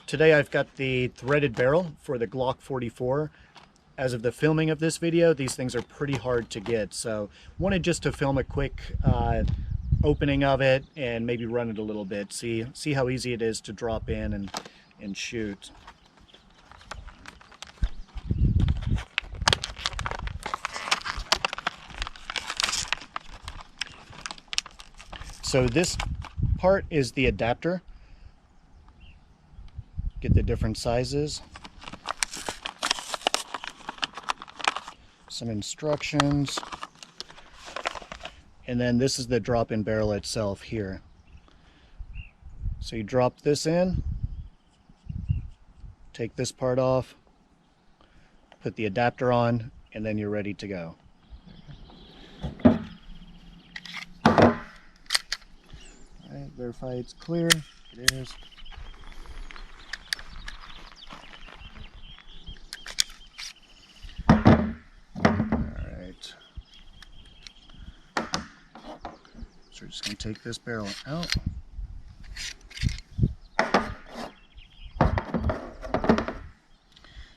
Today I've got the threaded barrel for the Glock 44. As of the filming of this video, these things are pretty hard to get, so wanted just to film a quick opening of it and maybe run it a little bit, see how easy it is to drop in and shoot. So this part is the adapter. Get the different sizes. Some instructions. And then this is the drop-in barrel itself here. So you drop this in, take this part off, put the adapter on, and then you're ready to go. Alright, verify it's clear. It is. So we're just going to take this barrel out.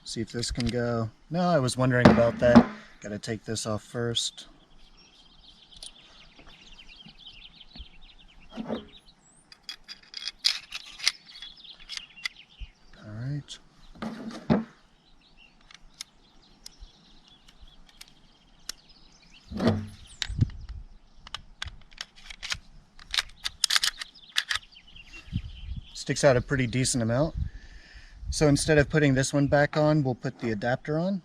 See if this can go. No, I was wondering about that. Got to take this off first. All right. Sticks out a pretty decent amount. So instead of putting this one back on, we'll put the adapter on.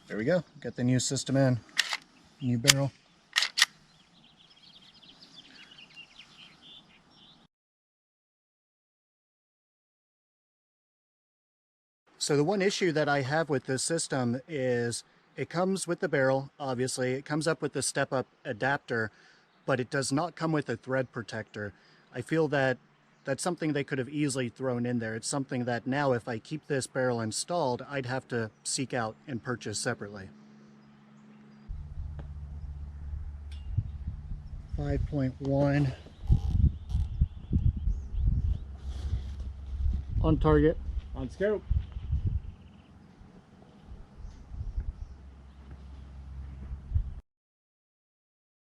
There we go. Got the new system in. New barrel. So the one issue that I have with this system is it comes with the barrel, obviously. It comes up with the step-up adapter, but it does not come with a thread protector. I feel that that's something they could have easily thrown in there. It's something that now, if I keep this barrel installed, I'd have to seek out and purchase separately. 5.1. On target. On scope.